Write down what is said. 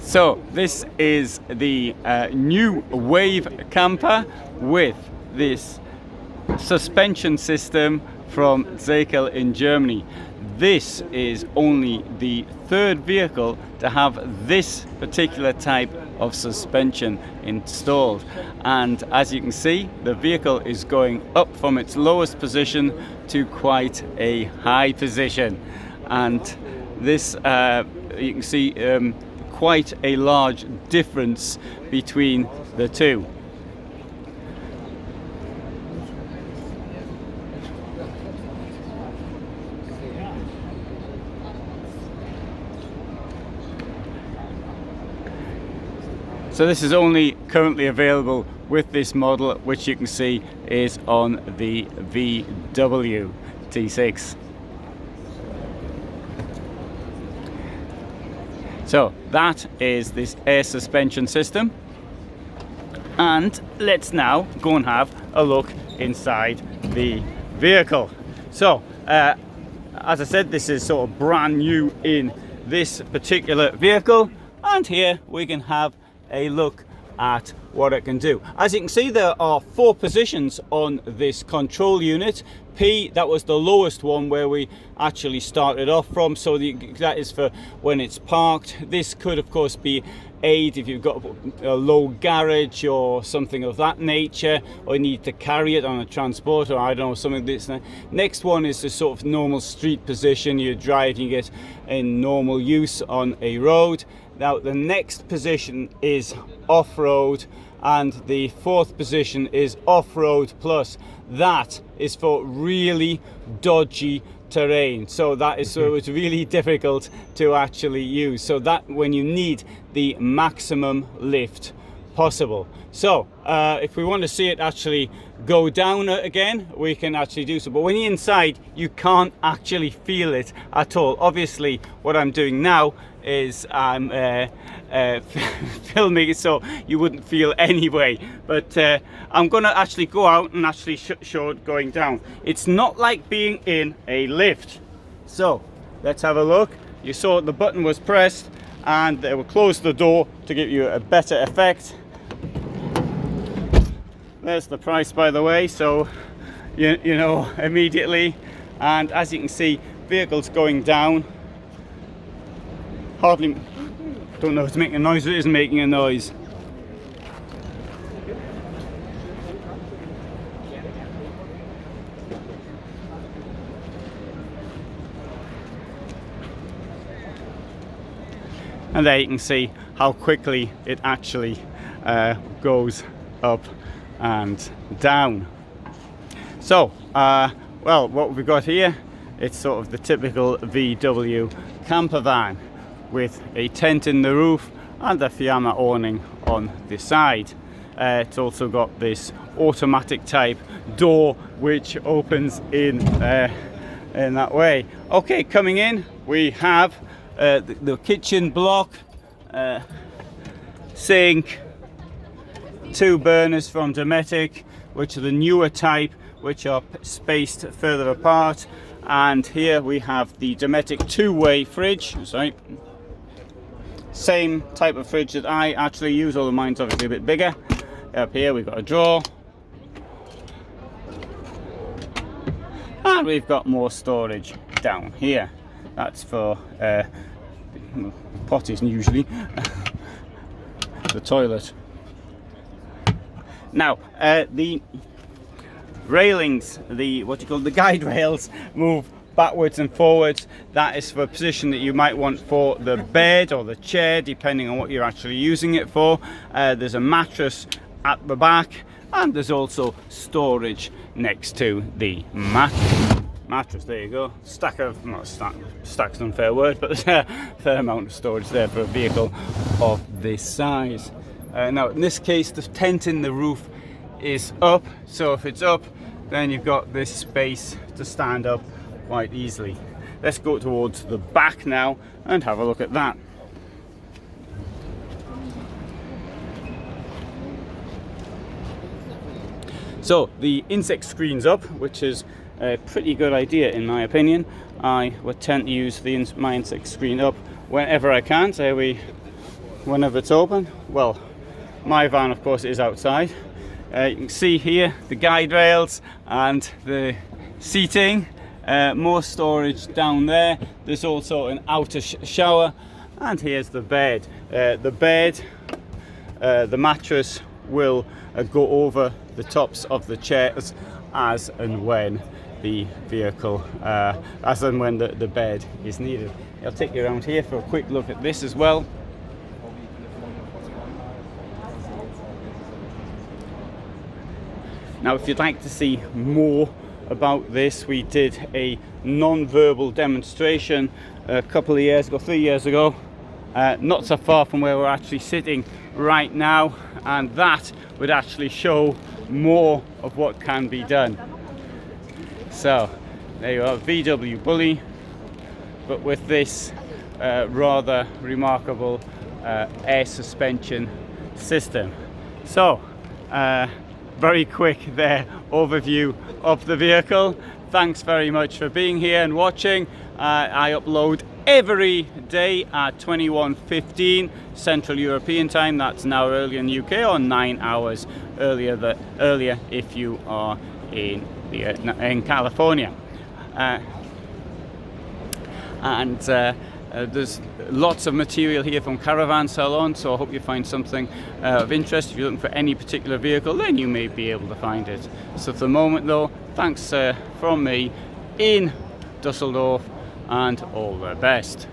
So this is the new Wavecamper with this suspension system from Seikel in Germany. This is only the third vehicle to have this particular type of suspension installed, and as you can see, the vehicle is going up from its lowest position to quite a high position, and this you can see quite a large difference between the two. So this is only currently available with this model, which you can see is on the VW T6. So that is this air suspension system, and let's now go and have a look inside the vehicle. So as I said, this is sort of brand new in this particular vehicle, and here we can have a look at what it can do. As you can see, there are 4 positions on this control unit. P, that was the lowest one where we actually started off from, so that is for when it's parked. This could of course be aid if you've got a low garage or something of that nature, or you need to carry it on a transport, or I don't know, something like this. Next one is the sort of normal street position. You're driving it in normal use on a road. Now the next position is off-road, and the 4th position is off-road plus. That is for really dodgy terrain, so that is so it's really difficult to actually use, so that when you need the maximum lift possible. So if we want to see it actually go down again, we can actually do so, but when you're inside you can't actually feel it at all. Obviously what I'm doing now is I'm filming it so you wouldn't feel anyway, but I'm gonna actually go out and actually show it going down. It's not like being in a lift. So let's have a look. You saw the button was pressed and they will close the door to give you a better effect. There's the price, by the way, so you know immediately. And as you can see, vehicles going down. Hardly, don't know if it's making a noise, but it isn't making a noise. And there you can see how quickly it actually goes up and down. So well, what we've got here, it's sort of the typical VW camper van with a tent in the roof and a Fiamma awning on the side. It's also got this automatic type door which opens in that way. Okay, coming in we have the kitchen block, sink, 2 burners from Dometic, which are the newer type, which are spaced further apart. And here we have the Dometic 2-way fridge. Sorry, same type of fridge that I actually use, although mine's obviously a bit bigger. Up here we've got a drawer, and we've got more storage down here. That's for potties usually. The toilet. Now the railings, the guide rails, move backwards and forwards. That is for a position that you might want for the bed or the chair, depending on what you're actually using it for. There's a mattress at the back, and there's also storage next to the mattress. There you go. Stack's an unfair word, but there's a fair amount of storage there for a vehicle of this size. Now in this case the tent in the roof is up, so if it's up then you've got this space to stand up quite easily. Let's go towards the back now and have a look at that. So the insect screen's up, which is a pretty good idea in my opinion. I would tend to use my insect screen up whenever I can, whenever it's open. Well, my van of course is outside. You can see here the guide rails and the seating, more storage down there. There's also an outer shower, and here's the bed. The mattress will go over the tops of the chairs as and when the vehicle, as and when the bed is needed. I'll take you around here for a quick look at this as well. Now, if you'd like to see more about this, we did a non-verbal demonstration a couple of years ago, 3 years ago, not so far from where we're actually sitting right now, and that would actually show more of what can be done. So there you are, VW Bully, but with this rather remarkable air suspension system. So very quick there overview of the vehicle. Thanks very much for being here and watching. I upload every day at 21:15 Central European time. That's now early in the UK, or 9 hours earlier if you are in California. There's lots of material here from Caravan Salon, so I hope you find something of interest. If you're looking for any particular vehicle, then you may be able to find it. So for the moment though, thanks from me in Dusseldorf, and all the best.